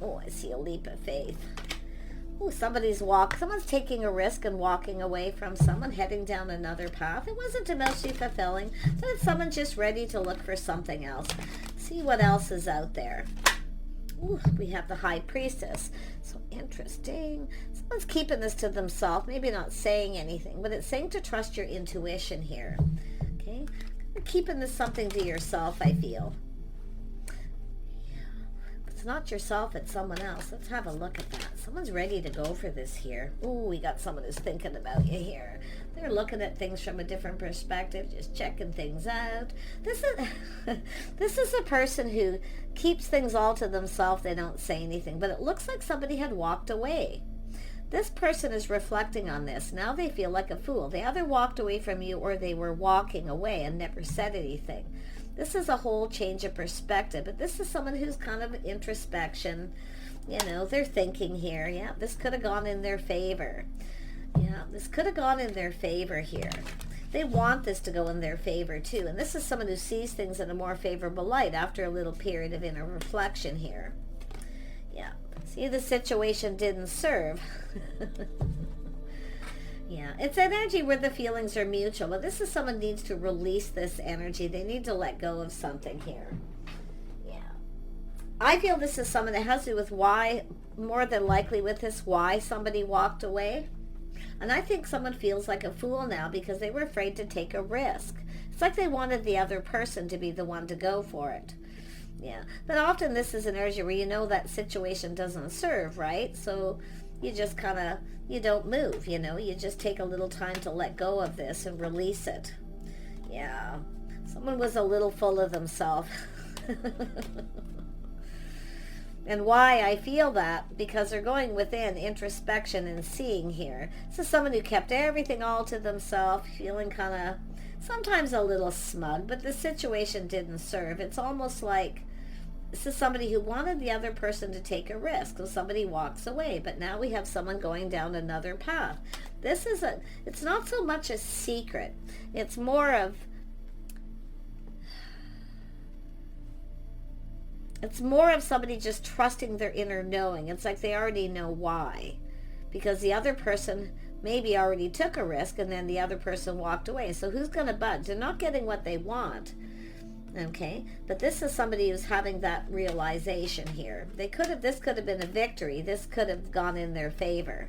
Oh, I see a leap of faith. Oh, someone's taking a risk and walking away from someone, heading down another path. It wasn't emotionally fulfilling, but it's someone just ready to look for something else. See what else is out there. Ooh, we have the High Priestess. So interesting. Someone's keeping this to themselves, maybe not saying anything, but it's saying to trust your intuition here. Okay? Keeping this something to yourself, I feel. It's not yourself, it's someone else. Let's have a look at that. Someone's ready to go for this here. Ooh, we got someone who's thinking about you here. They're looking at things from a different perspective, just checking things out. This is a person who keeps things all to themselves. They don't say anything, but it looks like somebody had walked away. This person is reflecting on this. Now they feel like a fool. They either walked away from you or they were walking away and never said anything. This is a whole change of perspective, but this is someone who's kind of introspection. You know, they're thinking here. Yeah, this could have gone in their favor. Yeah, this could have gone in their favor here. They want this to go in their favor too. And this is someone who sees things in a more favorable light after a little period of inner reflection here. Yeah, see, the situation didn't serve. Yeah, it's energy where the feelings are mutual. But this is someone needs to release this energy. They need to let go of something here. Yeah. I feel this is someone that has to do with why, more than likely with this, why somebody walked away. And I think someone feels like a fool now because they were afraid to take a risk. It's like they wanted the other person to be the one to go for it. Yeah. But often this is an energy where you know that situation doesn't serve, right? So you just kind of, you don't move, you know, you just take a little time to let go of this and release it. Yeah, someone was a little full of themselves. And why I feel that, because they're going within introspection and seeing here. This is someone who kept everything all to themselves, feeling kind of, sometimes a little smug, but the situation didn't serve. It's almost like, this is somebody who wanted the other person to take a risk, so somebody walks away, but now we have someone going down another path. This is it's not so much a secret. It's more of somebody just trusting their inner knowing. It's like they already know why, because the other person maybe already took a risk and then the other person walked away. So who's going to budge? They're not getting what they want. Okay, but this is somebody who's having that realization here. This could have been a victory. This could have gone in their favor.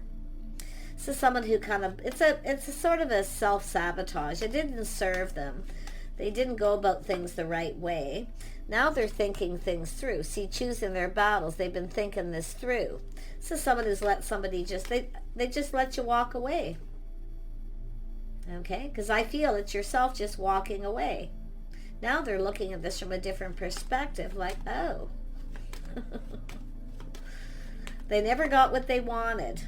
This is someone who kind of, it's a sort of a self-sabotage. It didn't serve them. They didn't go about things the right way. Now they're thinking things through. See, choosing their battles. They've been thinking this through. This is someone who's let somebody they just let you walk away. Okay, because I feel it's yourself just walking away. Now they're looking at this from a different perspective, like, oh. They never got what they wanted.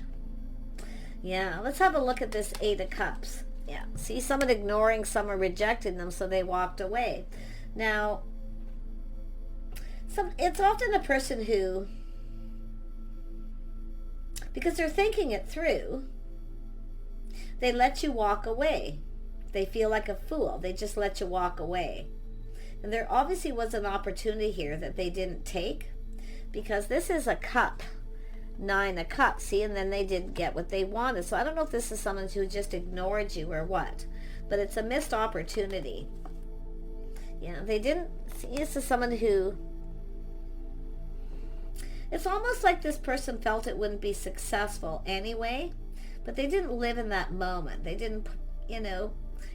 Yeah, let's have a look at this Eight of Cups. Yeah, see, someone ignoring, someone rejecting them, so they walked away. Now, it's often a person who, because they're thinking it through, they let you walk away. They feel like a fool. They just let you walk away. And there obviously was an opportunity here that they didn't take, because this is a cup, 9 of Cups, see, and then they didn't get what they wanted. So I don't know if this is someone who just ignored you or what, but it's a missed opportunity. Yeah, they didn't see. This is someone who, it's almost like this person felt it wouldn't be successful anyway, but they didn't live in that moment. They didn't, you know,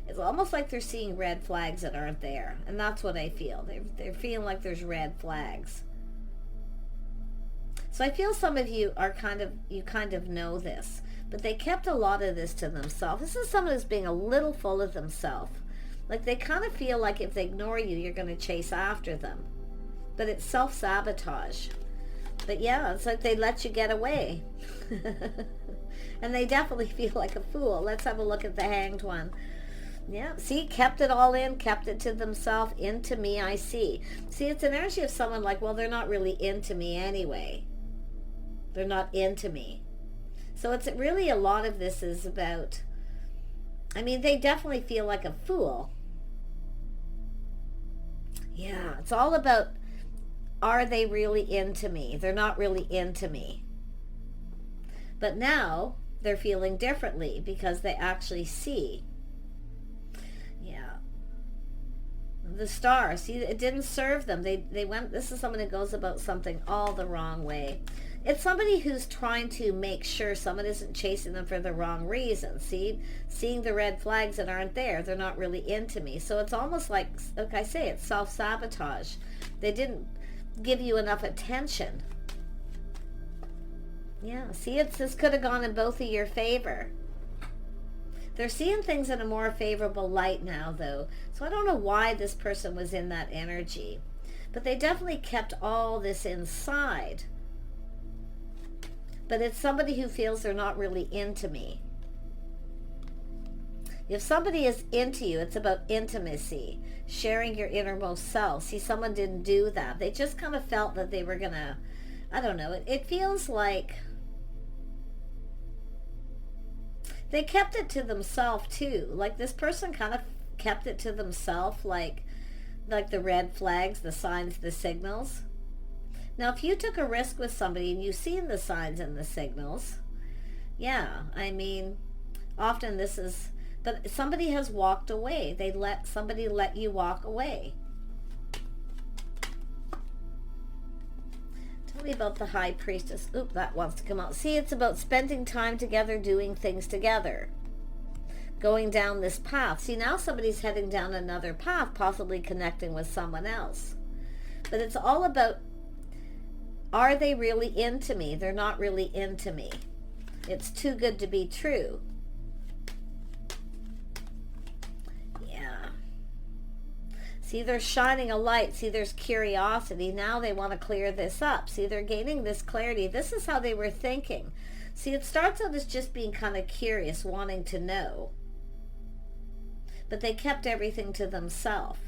it's almost like they're seeing red flags that aren't there. And that's what I feel. They're feeling like there's red flags. So I feel some of you are kind of know this, but they kept a lot of this to themselves. This is someone who's being a little full of themselves. Like they kind of feel like if they ignore you, you're going to chase after them. But it's self-sabotage. But yeah, it's like they let you get away. And they definitely feel like a fool. Let's have a look at the Hanged one. Yeah, see, kept it all in, kept it to themselves. Into me, I see. See, it's an energy of someone like, well, they're not really into me anyway. They're not into me. So it's really, a lot of this is about, I mean, they definitely feel like a fool. Yeah, it's all about are they really into me? They're not really into me. But now they're feeling differently because they actually see. Yeah. The Star, see, it didn't serve them. They went, this is someone who goes about something all the wrong way. It's somebody who's trying to make sure someone isn't chasing them for the wrong reason. See, seeing the red flags that aren't there, they're not really into me. So it's almost like I say, it's self-sabotage. They didn't give you enough attention. Yeah, see, this could have gone in both of your favor. They're seeing things in a more favorable light now, though. So I don't know why this person was in that energy. But they definitely kept all this inside. But it's somebody who feels they're not really into me. If somebody is into you, it's about intimacy, sharing your innermost self. See, someone didn't do that. They just kind of felt that they were going to, I don't know, it feels like they kept it to themselves too. Like this person kind of kept it to themselves, like the red flags, the signs, the signals. Now, if you took a risk with somebody and you've seen the signs and the signals, yeah, I mean, often this is, but somebody has walked away. Somebody let you walk away. Tell me about the High Priestess. Oop, that wants to come out. See, it's about spending time together, doing things together, going down this path. See, now somebody's heading down another path, possibly connecting with someone else. But it's all about, are they really into me? They're not really into me. It's too good to be true. Yeah. See, they're shining a light. See, there's curiosity. Now they want to clear this up. See, they're gaining this clarity. This is how they were thinking. See, it starts out as just being kind of curious, wanting to know. But they kept everything to themselves.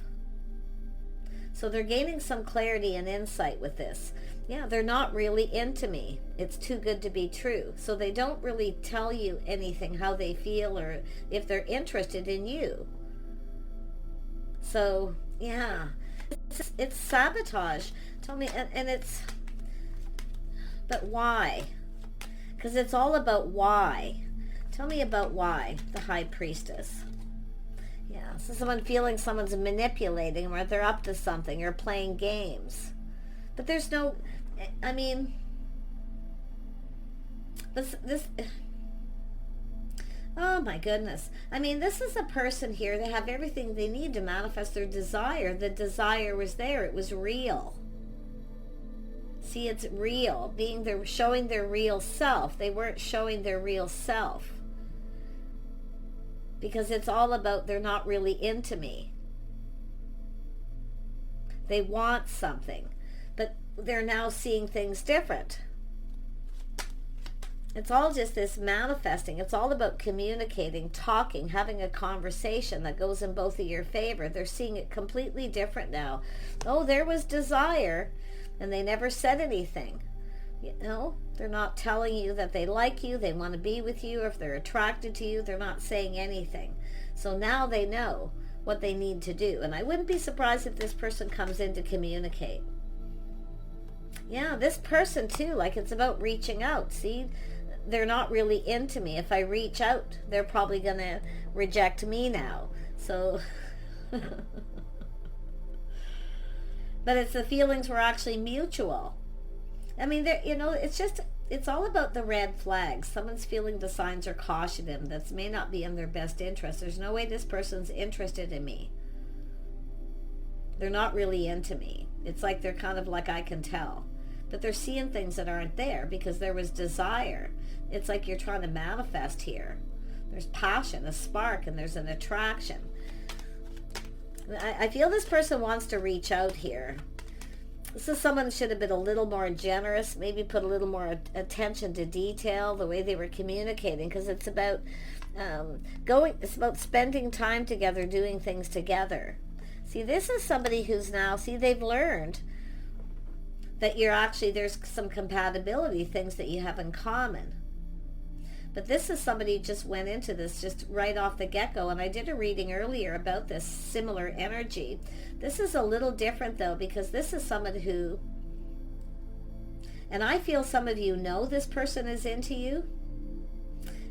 So they're gaining some clarity and insight with this. Yeah, they're not really into me. It's too good to be true. So they don't really tell you anything, how they feel, or if they're interested in you. So, yeah, it's sabotage. Tell me, and it's, but why? Because it's all about why. Tell me about why, the High Priestess. Yeah, so someone feeling someone's manipulating them, or they're up to something, or playing games. But there's no, I mean, this, oh my goodness. I mean, this is a person here, they have everything they need to manifest their desire. The desire was there, it was real. See, it's real, showing their real self. They weren't showing their real self. Because it's all about, they're not really into me. They want something, but they're now seeing things different. It's all just this manifesting. It's all about communicating, talking, having a conversation that goes in both of your favor. They're seeing it completely different now. Oh, there was desire, and they never said anything. You know, they're not telling you that they like you, they want to be with you, or if they're attracted to you, they're not saying anything. So now they know what they need to do. And I wouldn't be surprised if this person comes in to communicate. Yeah, this person too, like it's about reaching out. See, they're not really into me. If I reach out, they're probably going to reject me now. So, but it's the feelings were actually mutual. I mean, you know, it's all about the red flags. Someone's feeling the signs are cautioning them. That may not be in their best interest. There's no way this person's interested in me. They're not really into me. It's like they're kind of like, I can tell. But they're seeing things that aren't there because there was desire. It's like you're trying to manifest here. There's passion, a spark, and there's an attraction. I feel this person wants to reach out here. This is someone who should have been a little more generous, maybe put a little more attention to detail, the way they were communicating, because it's about it's about spending time together, doing things together. See, this is somebody who's now, they've learned that there's some compatibility, things that you have in common. But this is somebody who just went into this just right off the get-go, and I did a reading earlier about this similar energy. This is a little different though, because this is someone who And I feel some of you know this person is into you.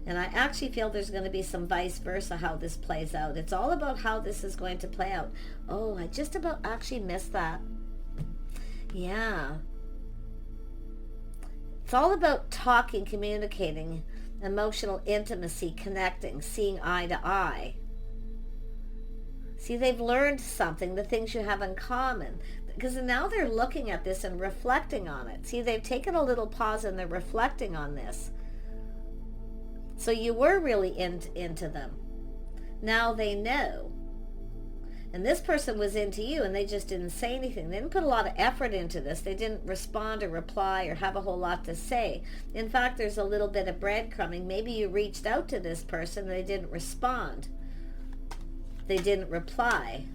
And I actually feel there's going to be some vice versa how this plays out. It's all about how this is going to play out. Oh, I just about actually missed that. Yeah. It's all about talking, communicating, emotional intimacy, connecting, seeing eye to eye. See, they've learned something, the things you have in common. Because now they're looking at this and reflecting on it. See, they've taken a little pause and they're reflecting on this. So you were really into them. Now they know. And this person was into you and they just didn't say anything. They didn't put a lot of effort into this. They didn't respond or reply or have a whole lot to say. In fact, there's a little bit of breadcrumbing. Maybe you reached out to this person and they didn't respond. They didn't reply.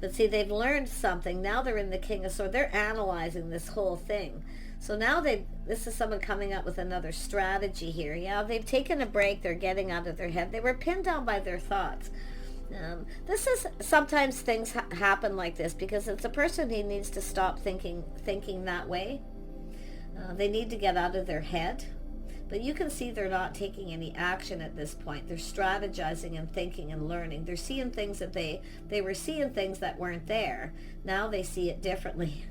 But see, they've learned something. Now they're in the King of Swords. They're analyzing this whole thing. So now this is someone coming up with another strategy here. Yeah, they've taken a break. They're getting out of their head. They were pinned down by their thoughts. This is sometimes things happen like this because it's a person who needs to stop thinking that way. They need to get out of their head. But you can see they're not taking any action at this point. They're strategizing and thinking and learning. They're seeing things that they were seeing things that weren't there. Now they see it differently.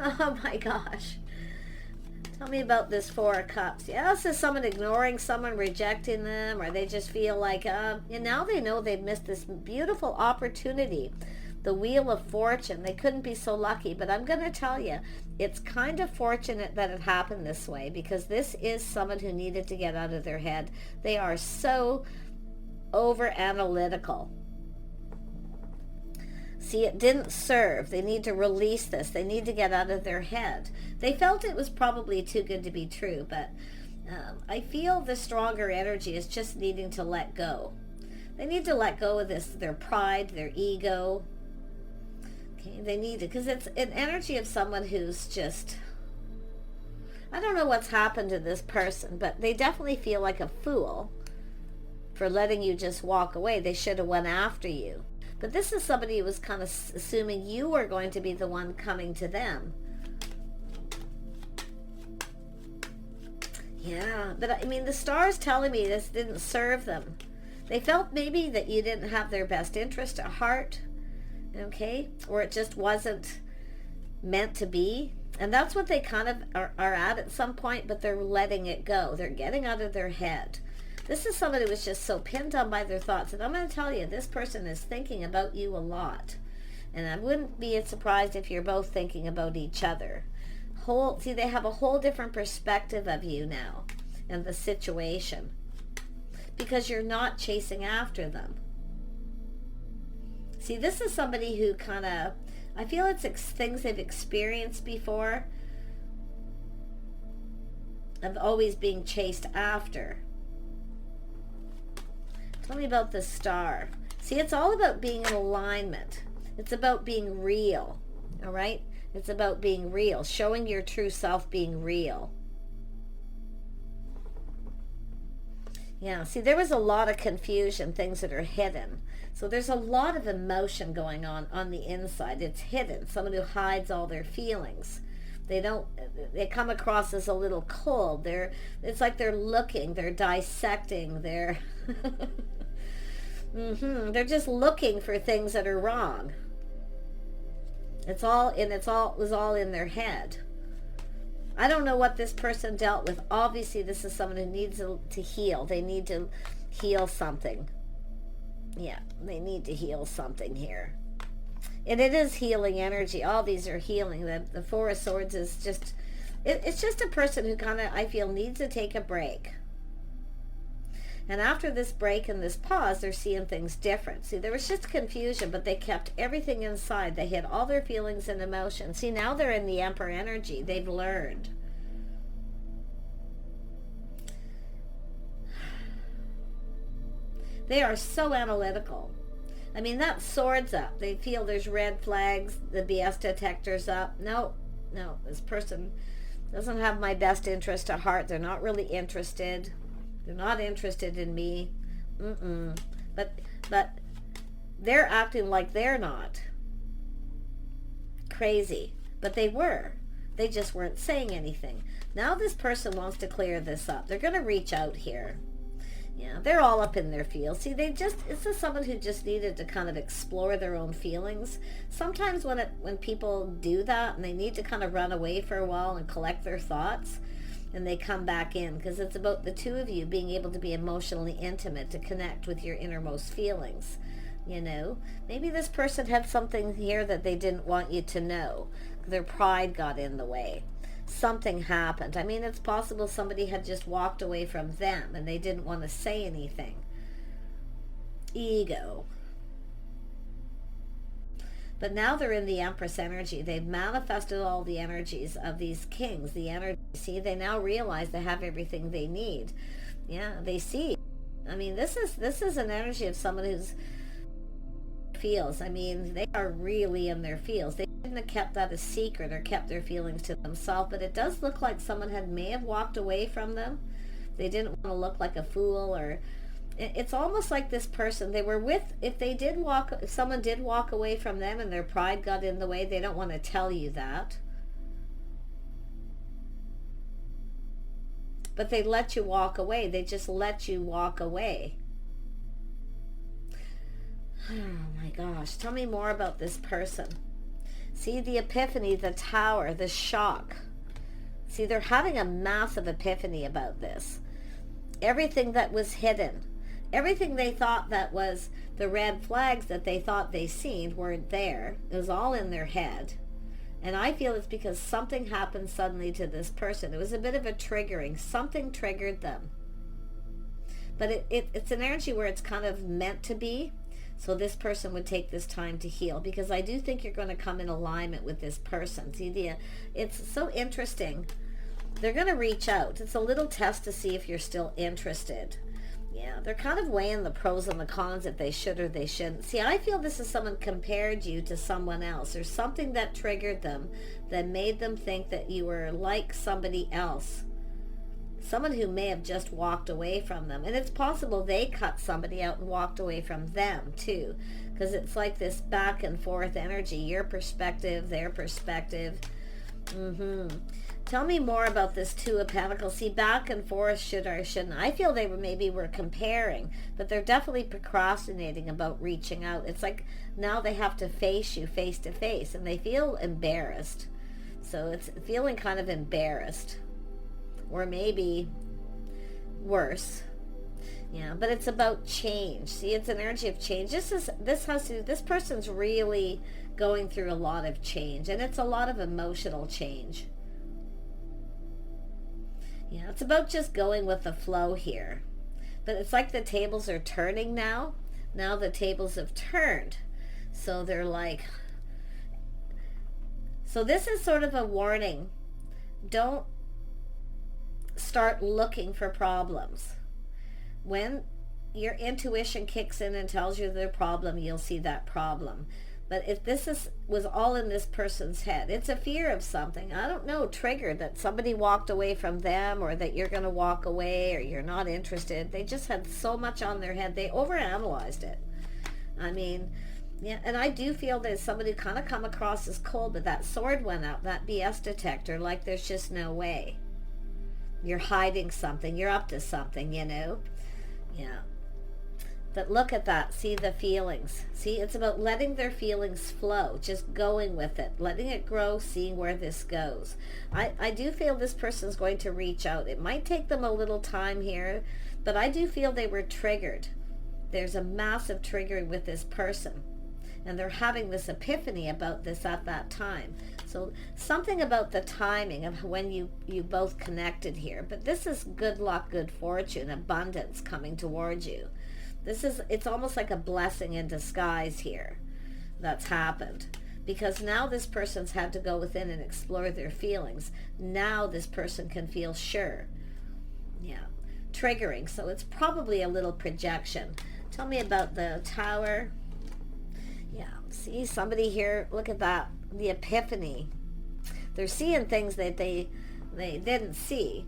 Oh my gosh. Tell me about this Four of Cups. Yeah, this is someone ignoring someone, rejecting them, or they just feel like, and now they know they've missed this beautiful opportunity. The Wheel of Fortune. They couldn't be so lucky, but I'm going to tell you, it's kind of fortunate that it happened this way because this is someone who needed to get out of their head. They are so over analytical. See, it didn't serve. They need to release this. They need to get out of their head. They felt it was probably too good to be true, but I feel the stronger energy is just needing to let go. They need to let go of this, their pride, their ego. Okay, they need it because it's an energy of someone who's just, I don't know what's happened to this person, but they definitely feel like a fool for letting you just walk away. They should have went after you. But this is somebody who was kind of assuming you were going to be the one coming to them. Yeah, but I mean, the stars telling me this didn't serve them. They felt maybe that you didn't have their best interest at heart, okay? Or it just wasn't meant to be. And that's what they kind of are at some point, but they're letting it go. They're getting out of their head. This is somebody who was just so pinned down by their thoughts. And I'm going to tell you, this person is thinking about you a lot. And I wouldn't be surprised if you're both thinking about each other. See, they have a whole different perspective of you now and the situation. Because you're not chasing after them. See, this is somebody who kind of, I feel it's things they've experienced before. Of always being chased after. Tell me about the Star. See, it's all about being in alignment. It's about being real. All right? It's about being real. Showing your true self, being real. Yeah, see, there was a lot of confusion, things that are hidden. So there's a lot of emotion going on the inside. It's hidden. Someone who hides all their feelings. They come across as a little cold. It's like they're looking, they're dissecting, they're they're just looking for things that are wrong. It was all in their head. I don't know what this person dealt with. Obviously, this is someone who needs to heal. They need to heal something. Yeah, they need to heal something here. And it is healing energy. All these are healing. The Four of Swords is just, it's just a person who kind of, I feel, needs to take a break. And after this break and this pause, they're seeing things different. See, there was just confusion, but they kept everything inside. They hid all their feelings and emotions. See, now they're in the Emperor energy. They've learned. They are so analytical. I mean, that sword's up. They feel there's red flags. The BS detector's up. No, this person doesn't have my best interest at heart. They're not really interested. They're not interested in me. But they're acting like they're not. crazy, but they were. They just weren't saying anything. Now this person wants to clear this up. They're going to reach out here. Yeah, they're all up in their feels. See, it's just someone who just needed to kind of explore their own feelings. Sometimes when people do that and they need to kind of run away for a while and collect their thoughts, and they come back in, because it's about the two of you being able to be emotionally intimate, to connect with your innermost feelings. You know, maybe this person had something here that they didn't want you to know. Their pride got in the way. Something happened. I mean, it's possible somebody had just walked away from them and they didn't want to say anything. Ego. But now they're in the Empress energy. They've manifested all the energies of these kings. The energy, see, they now realize they have everything they need. Yeah, they see. I mean, this is an energy of someone who's feels. I mean, they are really in their feels. They shouldn't have kept that a secret or kept their feelings to themselves, but it does look like someone may have walked away from them. They didn't want to look like a fool, or it's almost like this person they were with, if someone did walk away from them and their pride got in the way, they don't want to tell you that. But they let you walk away. They just let you walk away. Oh my gosh, tell me more about this person. See, the epiphany, the tower, the shock. See, they're having a massive epiphany about this. Everything that was hidden, everything they thought that was the red flags that they thought they seen weren't there. It was all in their head. And I feel it's because something happened suddenly to this person. It was a bit of a triggering. Something triggered them. But it's an energy where it's kind of meant to be. So this person would take this time to heal, because I do think you're going to come in alignment with this person. See, it's so interesting. They're going to reach out. It's a little test to see if you're still interested. Yeah, they're kind of weighing the pros and the cons, if they should or they shouldn't. See, I feel this is someone compared you to someone else. There's something that triggered them that made them think that you were like somebody else. Someone who may have just walked away from them. And it's possible they cut somebody out and walked away from them too. Because it's like this back and forth energy. Your perspective, their perspective. Tell me more about this Two of Pentacles. See, back and forth, should or shouldn't. I feel they maybe were comparing, but they're definitely procrastinating about reaching out. It's like now they have to face you face to face, and they feel embarrassed. So it's feeling kind of embarrassed. Or maybe worse. Yeah, but it's about change. See, it's an energy of change. This person's really going through a lot of change, and it's a lot of emotional change. Yeah, it's about just going with the flow here. But it's like the tables are turning now. Now the tables have turned. So they're like, so this is sort of a warning. Don't start looking for problems. When your intuition kicks in and tells you the problem, you'll see that problem. But if this was all in this person's head, it's a fear of something, I don't know, triggered, that somebody walked away from them, or that you're going to walk away, or you're not interested. They just had so much on their head. They overanalyzed it. I mean, yeah, and I do feel that somebody kind of come across as cold, but that sword went out, that BS detector, like there's just no way. You're hiding something. You're up to something, you know? Yeah. But look at that. See the feelings. See, it's about letting their feelings flow. Just going with it. Letting it grow, seeing where this goes. I do feel this person's going to reach out. It might take them a little time here, but I do feel they were triggered. There's a massive triggering with this person. And they're having this epiphany about this at that time. So something about the timing of when you both connected here. But this is good luck, good fortune, abundance coming towards you. It's almost like a blessing in disguise here that's happened. Because now this person's had to go within and explore their feelings. Now this person can feel sure. Yeah. Triggering. So it's probably a little projection. Tell me about the Tower. Yeah, see somebody here, look at that, the epiphany. They're seeing things that they didn't see.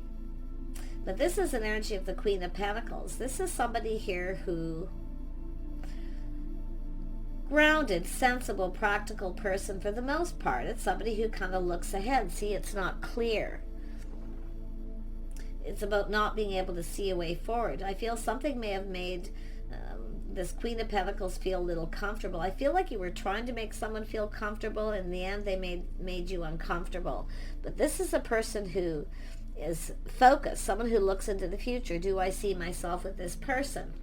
But this is an energy of the Queen of Pentacles. This is somebody here who grounded, sensible, practical person for the most part. It's somebody who kind of looks ahead. See, it's not clear. It's about not being able to see a way forward. I feel something may have made this Queen of Pentacles feel a little comfortable. I feel like you were trying to make someone feel comfortable. In the end, they made you uncomfortable. But this is a person who is focused, someone who looks into the future. Do I see myself with this person?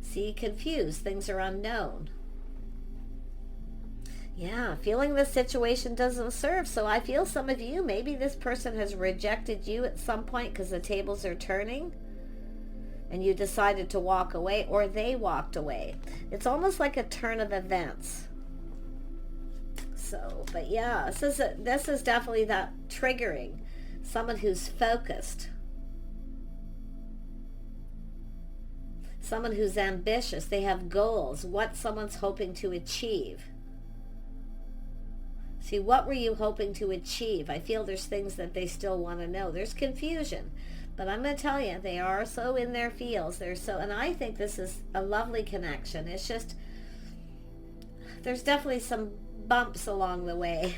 See, confused. Things are unknown. Yeah, feeling this situation doesn't serve. So I feel some of you, maybe this person has rejected you at some point because the tables are turning and you decided to walk away, or they walked away. It's almost like a turn of events. So, but yeah, this is definitely that triggering. Someone who's focused. Someone who's ambitious. They have goals. What someone's hoping to achieve. See, what were you hoping to achieve? I feel there's things that they still want to know. There's confusion. But I'm going to tell you, they are so in their feels. And I think this is a lovely connection. It's just, there's definitely some bumps along the way.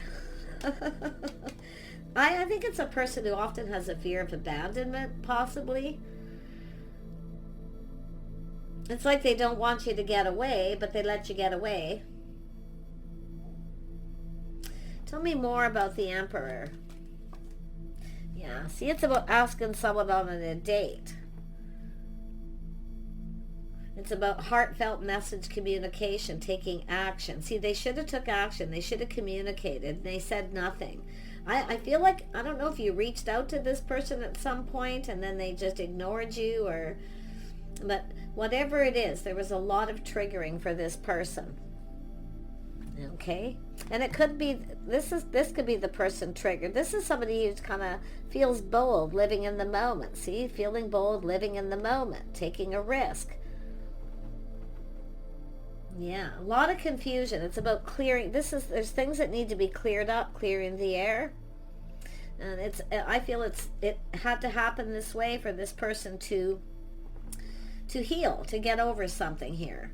I think it's a person who often has a fear of abandonment, possibly. It's like they don't want you to get away, but they let you get away. Tell me more about the Emperor. Yeah, see, it's about asking someone on a date. It's about heartfelt message communication, taking action. See, they should have took action. They should have communicated. They said nothing. I feel like, I don't know if you reached out to this person at some point and then they just ignored you, but whatever it is, there was a lot of triggering for this person. Okay, and it could be this could be the person triggered. This is somebody who kind of feels bold, living in the moment. See, feeling bold, living in the moment, taking a risk. Yeah, a lot of confusion. It's about clearing. There's things that need to be cleared up, clearing the air. And I feel it had to happen this way for this person to heal, to get over something here.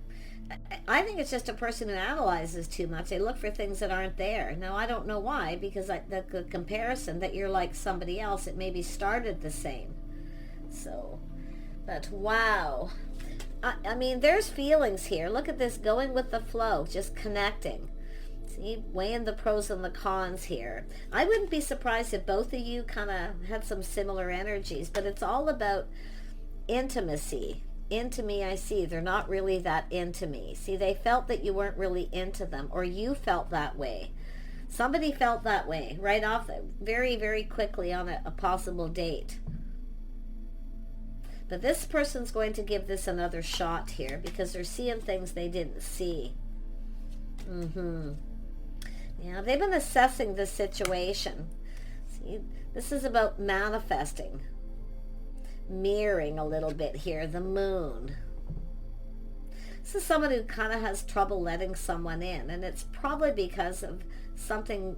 I think it's just a person who analyzes too much. They look for things that aren't there. Now, I don't know why, because the comparison that you're like somebody else, it maybe started the same. So, but wow. I mean, there's feelings here. Look at this, going with the flow, just connecting. See, weighing the pros and the cons here. I wouldn't be surprised if both of you kind of had some similar energies, but it's all about intimacy. Into me, I see. They're not really that into me. See, they felt that you weren't really into them, or you felt that way. Somebody felt that way right off, very, very quickly on a possible date. But this person's going to give this another shot here because they're seeing things they didn't see. Yeah, they've been assessing this situation. See, this is about manifesting. Mirroring a little bit here, the moon. This is someone who kind of has trouble letting someone in, and it's probably because of something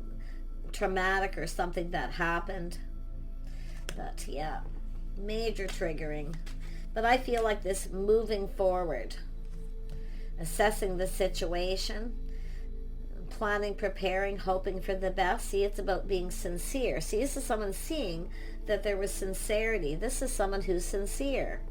traumatic or something that happened. But yeah, major triggering. But I feel like this moving forward, assessing the situation, planning, preparing, hoping for the best. See, it's about being sincere. See, this is someone seeing that there was sincerity. This is someone who's sincere.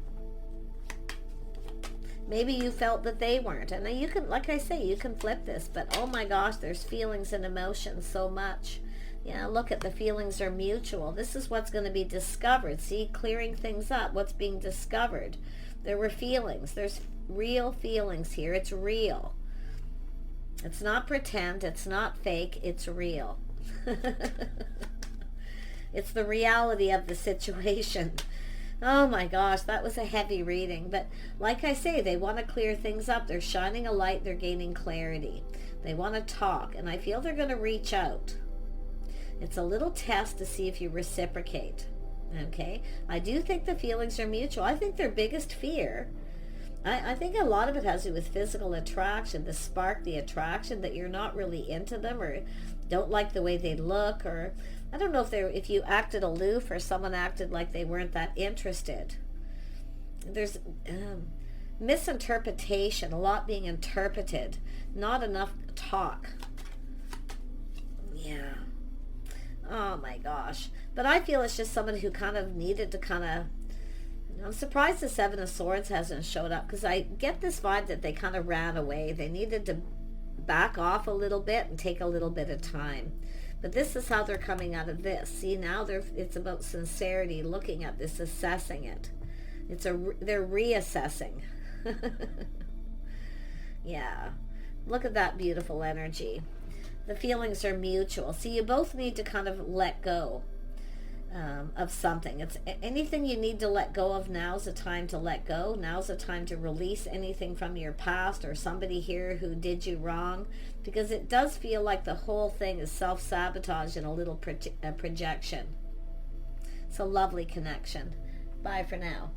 Maybe you felt that they weren't. And you can, like I say, you can flip this, but oh my gosh, there's feelings and emotions so much. Yeah, look at the feelings are mutual. This is what's going to be discovered. See, clearing things up, what's being discovered. There were feelings. There's real feelings here. It's real. It's not pretend. It's not fake. It's real. It's the reality of the situation. Oh my gosh, that was a heavy reading. But like I say, they want to clear things up. They're shining a light. They're gaining clarity. They want to talk. And I feel they're going to reach out. It's a little test to see if you reciprocate. Okay? I do think the feelings are mutual. I think their biggest fear, I think a lot of it has to do with physical attraction, the spark, the attraction, that you're not really into them or don't like the way they look, or I don't know if you acted aloof or someone acted like they weren't that interested. There's misinterpretation, a lot being interpreted, not enough talk. Yeah. Oh my gosh. But I feel it's just someone who kind of needed to kind of, I'm surprised the Seven of Swords hasn't showed up, because I get this vibe that they kind of ran away. They needed to back off a little bit and take a little bit of time. But this is how they're coming out of this. See, now it's about sincerity, looking at this, assessing it. They're reassessing. Yeah. Look at that beautiful energy. The feelings are mutual. See, you both need to kind of let go of something. It's anything you need to let go of. Now's the time to let go. Now's the time to release anything from your past or somebody here who did you wrong, because it does feel like the whole thing is self-sabotage and a little projection. It's a lovely connection. Bye for now.